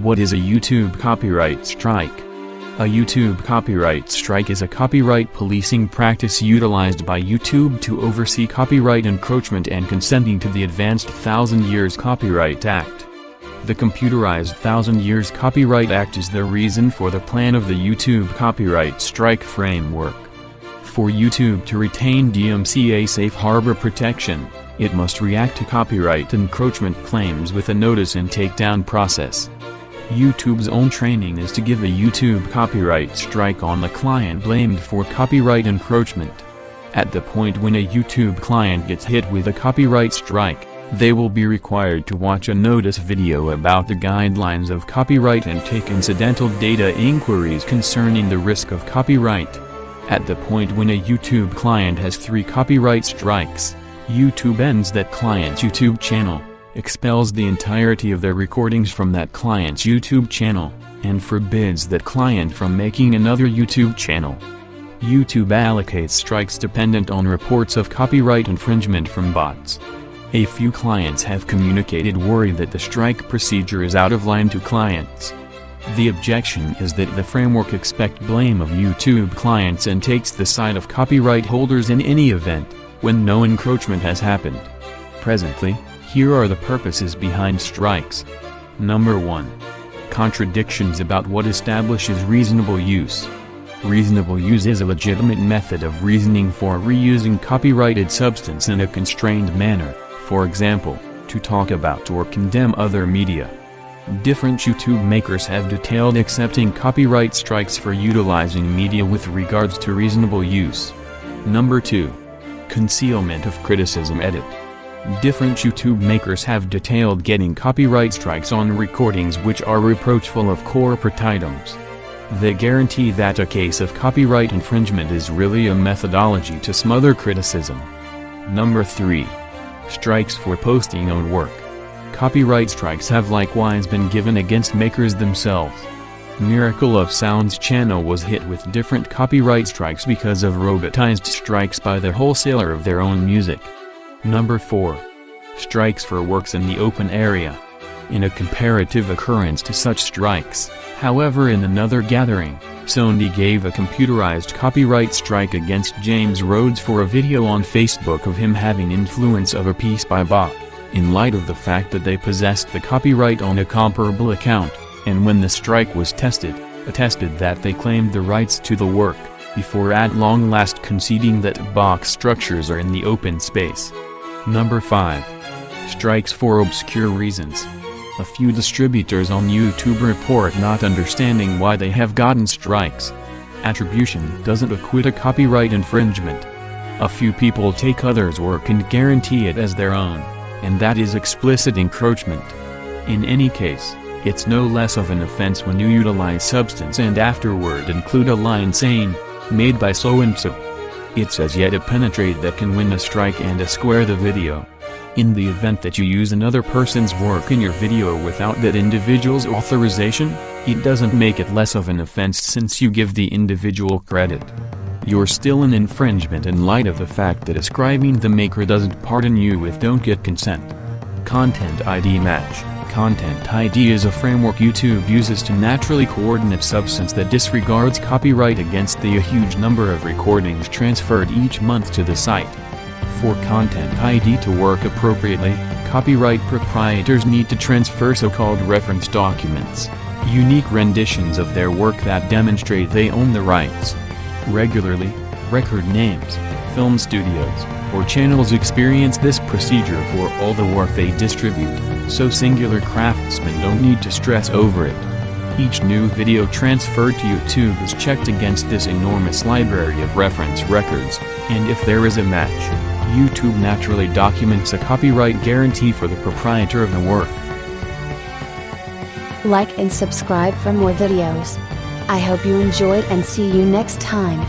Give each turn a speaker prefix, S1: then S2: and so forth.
S1: What is a YouTube copyright strike? A YouTube copyright strike is a copyright policing practice utilized by YouTube to oversee copyright encroachment and consenting to the advanced 1,000 Years Copyright Act. The computerized 1,000 Years Copyright Act is the reason for the plan of the YouTube copyright strike framework. For YouTube to retain DMCA safe harbor protection, it must react to copyright encroachment claims with a notice and takedown process. YouTube's own training is to give a YouTube copyright strike on the client blamed for copyright encroachment. At the point when a YouTube client gets hit with a copyright strike, they will be required to watch a notice video about the guidelines of copyright and take incidental data inquiries concerning the risk of copyright. At the point when a YouTube client has 3 copyright strikes, YouTube ends that client's YouTube channel, expels the entirety of their recordings from that client's YouTube channel, and forbids that client from making another YouTube channel. YouTube allocates strikes dependent on reports of copyright infringement from bots. A few clients have communicated worry that the strike procedure is out of line to clients. The objection is that the framework expects blame of YouTube clients and takes the side of copyright holders in any event, when no encroachment has happened. Presently, here are the purposes behind strikes. Number 1. Contradictions about what establishes reasonable use. Reasonable use is a legitimate method of reasoning for reusing copyrighted substance in a constrained manner, for example, to talk about or condemn other media. Different YouTube makers have detailed accepting copyright strikes for utilizing media with regards to reasonable use. Number 2. Concealment of criticism edit. Different YouTube makers have detailed getting copyright strikes on recordings which are reproachful of corporate items. They guarantee that a case of copyright infringement is really a methodology to smother criticism. Number 3. Strikes for posting own work. Copyright strikes have likewise been given against makers themselves. Miracle of Sound's channel was hit with different copyright strikes because of robotized strikes by the wholesaler of their own music. Number 4. Strikes for works in the open area. In a comparative occurrence to such strikes, however, in another gathering, Sony gave a computerized copyright strike against James Rhodes for a video on Facebook of him having influence of a piece by Bach, in light of the fact that they possessed the copyright on a comparable account, and when the strike was tested, attested that they claimed the rights to the work, before at long last conceding that Bach's structures are in the open space. Number 5. Strikes for obscure reasons. A few distributors on YouTube report not understanding why they have gotten strikes. Attribution doesn't acquit a copyright infringement. A few people take others' work and guarantee it as their own, and that is explicit encroachment. In any case, it's no less of an offense when you utilize substance and afterward include a line saying, "made by so-and-so." It's as yet a penetrate that can win a strike and a square the video. In the event that you use another person's work in your video without that individual's authorization, it doesn't make it less of an offense since you give the individual credit. You're still in infringement in light of the fact that ascribing the maker doesn't pardon you with don't get consent. Content ID match. Content ID is a framework YouTube uses to naturally coordinate substance that disregards copyright against the huge number of recordings transferred each month to the site. For Content ID to work appropriately, copyright proprietors need to transfer so-called reference documents, unique renditions of their work that demonstrate they own the rights. Regularly, record names, film studios, or channels experience this procedure for all the work they distribute, so singular craftsmen don't need to stress over it. Each new video transferred to YouTube is checked against this enormous library of reference records, and if there is a match, YouTube naturally documents a copyright guarantee for the proprietor of the work.
S2: Like and subscribe for more videos. I hope you enjoyed and see you next time.